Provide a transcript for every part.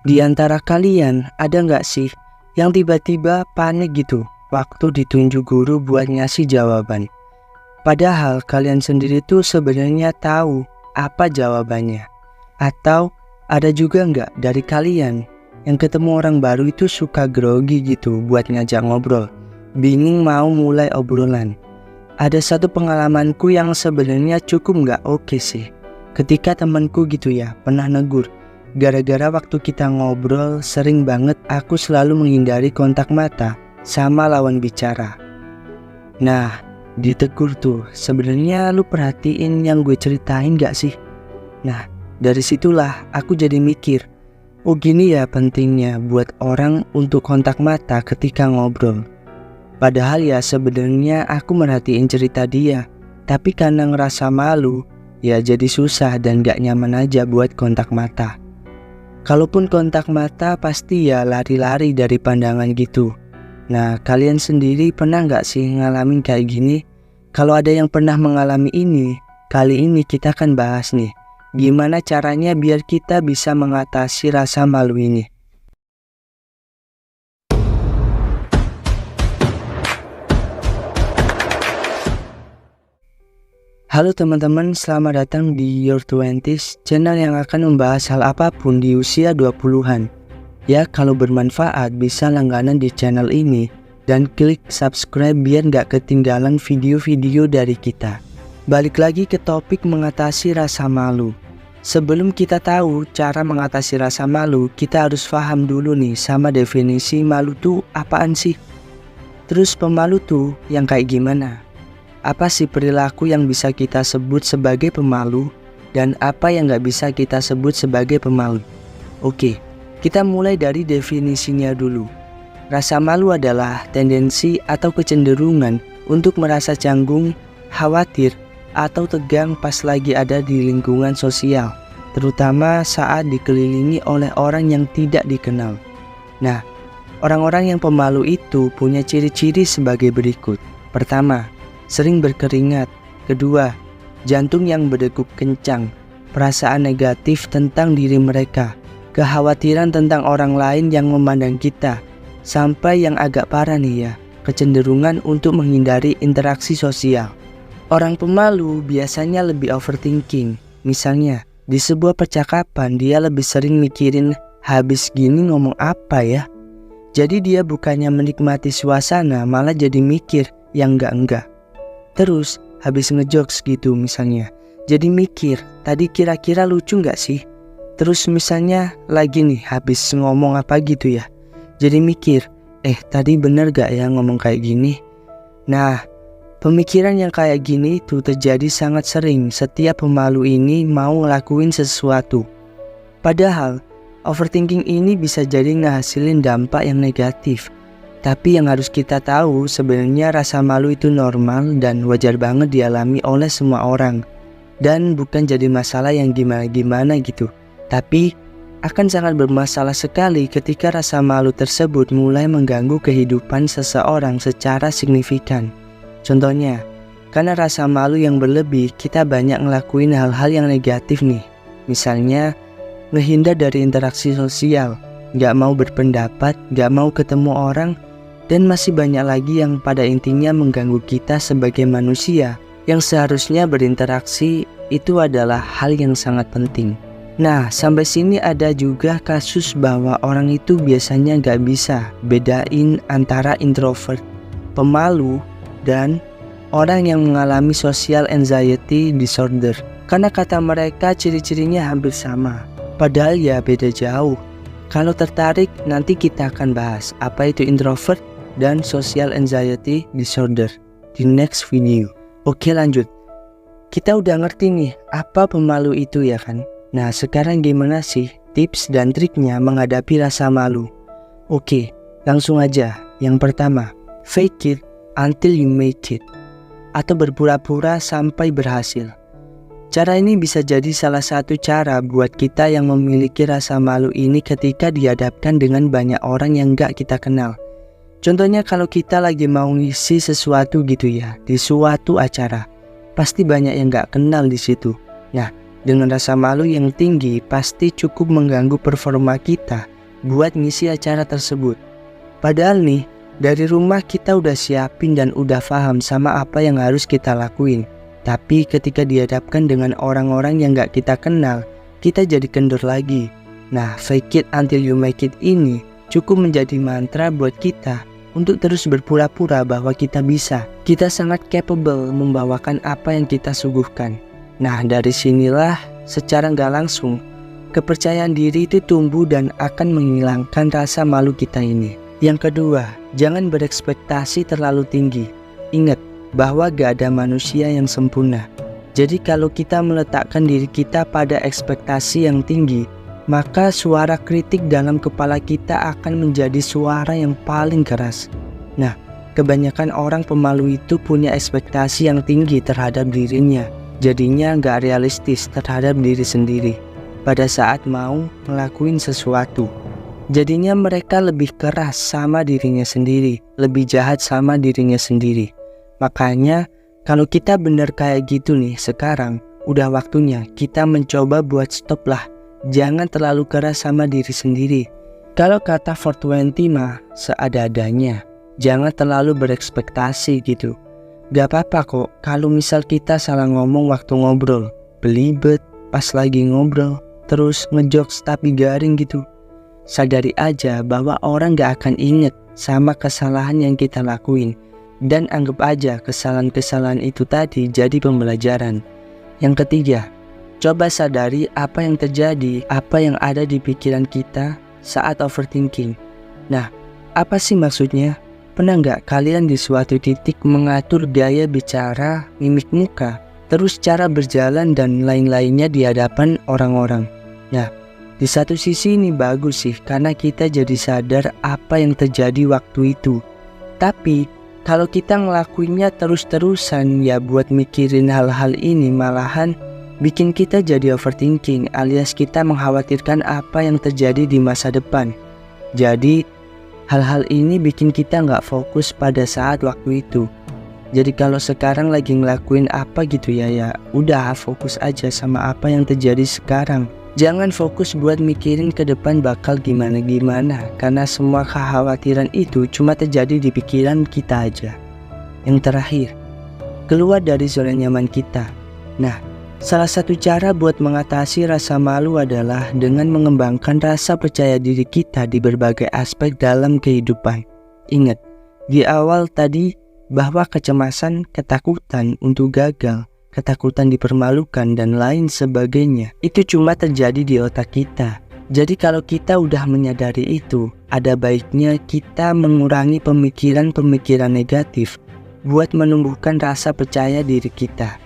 Di antara kalian ada nggak sih yang tiba-tiba panik gitu waktu ditunjuk guru buat ngasih jawaban? Padahal kalian sendiri tuh sebenarnya tahu apa jawabannya. Atau ada juga nggak dari kalian yang ketemu orang baru itu suka grogi gitu buat ngajak ngobrol, bingung mau mulai obrolan? Ada satu pengalamanku yang sebenarnya cukup nggak oke sih. Ketika temanku gitu ya pernah negur, gara-gara waktu kita ngobrol sering banget aku selalu menghindari kontak mata sama lawan bicara. Nah, ditegur tuh, sebenarnya lu perhatiin yang gue ceritain gak sih? Nah, dari situlah aku jadi mikir, oh gini ya pentingnya buat orang untuk kontak mata ketika ngobrol. Padahal ya sebenarnya aku merhatiin cerita dia, tapi karena ngerasa malu, ya jadi susah dan gak nyaman aja buat kontak mata. Kalaupun kontak mata pasti ya lari-lari dari pandangan gitu. Nah, kalian sendiri pernah gak sih ngalamin kayak gini? Kalau ada yang pernah mengalami ini, kali ini kita akan bahas nih, gimana caranya biar kita bisa mengatasi rasa malu ini. Halo teman-teman, selamat datang di Your 20s, channel yang akan membahas hal apapun di usia 20-an. Ya, kalau bermanfaat bisa langganan di channel ini dan klik subscribe biar gak ketinggalan video-video dari kita. Balik lagi ke topik mengatasi rasa malu. Sebelum kita tahu cara mengatasi rasa malu, kita harus paham dulu nih sama definisi malu tuh apaan sih? Terus pemalu tuh yang kayak gimana? Apa sih perilaku yang bisa kita sebut sebagai pemalu dan apa yang gak bisa kita sebut sebagai pemalu? Oke, kita mulai dari definisinya dulu. Rasa malu adalah tendensi atau kecenderungan untuk merasa canggung, khawatir, atau tegang pas lagi ada di lingkungan sosial, terutama saat dikelilingi oleh orang yang tidak dikenal. Nah, orang-orang yang pemalu itu punya ciri-ciri sebagai berikut. Pertama, sering berkeringat. Kedua, jantung yang berdegup kencang, perasaan negatif tentang diri mereka, kekhawatiran tentang orang lain yang memandang kita, sampai yang agak parah nih ya, kecenderungan untuk menghindari interaksi sosial. Orang pemalu biasanya lebih overthinking. Misalnya, di sebuah percakapan dia lebih sering mikirin habis gini ngomong apa ya. Jadi dia bukannya menikmati suasana, malah jadi mikir yang enggak. Terus habis ngejokes gitu misalnya, jadi mikir tadi kira-kira lucu gak sih? Terus misalnya lagi nih habis ngomong apa gitu ya, jadi mikir tadi bener gak ya ngomong kayak gini? Nah, pemikiran yang kayak gini tuh terjadi sangat sering setiap pemalu ini mau ngelakuin sesuatu. Padahal overthinking ini bisa jadi ngehasilin dampak yang negatif. Tapi yang harus kita tahu sebenarnya rasa malu itu normal dan wajar banget dialami oleh semua orang. Dan bukan jadi masalah yang gimana-gimana gitu. Tapi akan sangat bermasalah sekali ketika rasa malu tersebut mulai mengganggu kehidupan seseorang secara signifikan. Contohnya, karena rasa malu yang berlebih kita banyak ngelakuin hal-hal yang negatif nih. Misalnya, menghindar dari interaksi sosial, gak mau berpendapat, gak mau ketemu orang, dan masih banyak lagi yang pada intinya mengganggu kita sebagai manusia yang seharusnya berinteraksi. Itu adalah hal yang sangat penting. Nah, sampai sini ada juga kasus bahwa orang itu biasanya gak bisa bedain antara introvert, pemalu, dan orang yang mengalami social anxiety disorder. Karena kata mereka ciri-cirinya hampir sama, padahal ya beda jauh. Kalau tertarik nanti kita akan bahas apa itu introvert dan social anxiety disorder di next video. Oke, lanjut. Kita udah ngerti nih apa pemalu itu ya kan. Nah, sekarang gimana sih tips dan triknya menghadapi rasa malu? Oke, langsung aja. Yang pertama, fake it until you make it, atau berpura-pura sampai berhasil. Cara ini bisa jadi salah satu cara buat kita yang memiliki rasa malu ini ketika dihadapkan dengan banyak orang yang gak kita kenal. Contohnya kalau kita lagi mau ngisi sesuatu gitu ya, di suatu acara, pasti banyak yang gak kenal di situ. Nah, dengan rasa malu yang tinggi pasti cukup mengganggu performa kita buat ngisi acara tersebut. Padahal nih, dari rumah kita udah siapin dan udah paham sama apa yang harus kita lakuin. Tapi ketika dihadapkan dengan orang-orang yang gak kita kenal, kita jadi kendor lagi. Nah, fake it until you make it ini cukup menjadi mantra buat kita untuk terus berpura-pura bahwa kita bisa. Kita sangat capable membawakan apa yang kita suguhkan. Nah, dari sinilah secara gak langsung kepercayaan diri itu tumbuh dan akan menghilangkan rasa malu kita ini. Yang kedua, jangan berekspektasi terlalu tinggi. Ingat bahwa gak ada manusia yang sempurna. Jadi kalau kita meletakkan diri kita pada ekspektasi yang tinggi, maka suara kritik dalam kepala kita akan menjadi suara yang paling keras. Nah, kebanyakan orang pemalu itu punya ekspektasi yang tinggi terhadap dirinya. Jadinya gak realistis terhadap diri sendiri pada saat mau ngelakuin sesuatu. Jadinya mereka lebih keras sama dirinya sendiri, lebih jahat sama dirinya sendiri. Makanya kalau kita bener kayak gitu nih sekarang, udah waktunya kita mencoba buat stop lah. Jangan terlalu keras sama diri sendiri. Kalau kata 420 mah seada-adanya. Jangan terlalu berekspektasi gitu. Gak apa-apa kok kalau misal kita salah ngomong waktu ngobrol, belibet pas lagi ngobrol, terus ngejokes tapi garing gitu. Sadari aja bahwa orang gak akan inget sama kesalahan yang kita lakuin. Dan anggap aja kesalahan-kesalahan itu tadi jadi pembelajaran. Yang ketiga, coba sadari apa yang terjadi, apa yang ada di pikiran kita saat overthinking. Nah, apa sih maksudnya? Pernah nggak kalian di suatu titik mengatur gaya bicara, mimik muka, terus cara berjalan dan lain-lainnya di hadapan orang-orang? Nah, di satu sisi ini bagus sih karena kita jadi sadar apa yang terjadi waktu itu. Tapi kalau kita ngelakuinnya terus-terusan ya buat mikirin hal-hal ini malahan bikin kita jadi overthinking alias kita mengkhawatirkan apa yang terjadi di masa depan. Jadi hal-hal ini bikin kita nggak fokus pada saat waktu itu. Jadi kalau sekarang lagi ngelakuin apa gitu ya udah fokus aja sama apa yang terjadi sekarang. Jangan fokus buat mikirin ke depan bakal gimana-gimana karena semua kekhawatiran itu cuma terjadi di pikiran kita aja. Yang terakhir, keluar dari zona nyaman kita. Nah, salah satu cara buat mengatasi rasa malu adalah dengan mengembangkan rasa percaya diri kita di berbagai aspek dalam kehidupan. Ingat, di awal tadi bahwa kecemasan, ketakutan untuk gagal, ketakutan dipermalukan dan lain sebagainya itu cuma terjadi di otak kita. Jadi kalau kita udah menyadari itu, ada baiknya kita mengurangi pemikiran-pemikiran negatif buat menumbuhkan rasa percaya diri kita.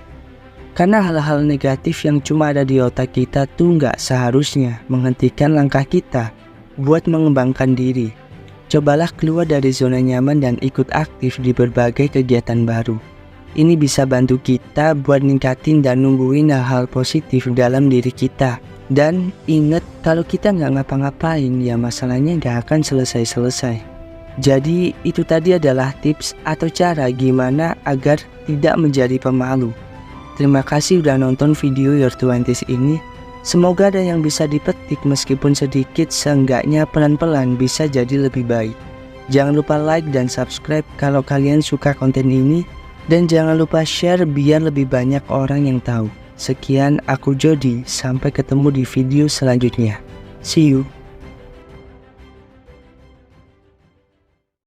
Karena hal-hal negatif yang cuma ada di otak kita tuh nggak seharusnya menghentikan langkah kita buat mengembangkan diri. Cobalah keluar dari zona nyaman dan ikut aktif di berbagai kegiatan baru. Ini bisa bantu kita buat ningkatin dan numbuhin hal-hal positif dalam diri kita. Dan ingat kalau kita nggak ngapa-ngapain ya masalahnya nggak akan selesai-selesai. Jadi itu tadi adalah tips atau cara gimana agar tidak menjadi pemalu. Terima kasih udah nonton video Your 20s ini. Semoga ada yang bisa dipetik meskipun sedikit, seenggaknya pelan-pelan bisa jadi lebih baik. Jangan lupa like dan subscribe kalau kalian suka konten ini. Dan jangan lupa share biar lebih banyak orang yang tahu. Sekian, aku Jody. Sampai ketemu di video selanjutnya. See you.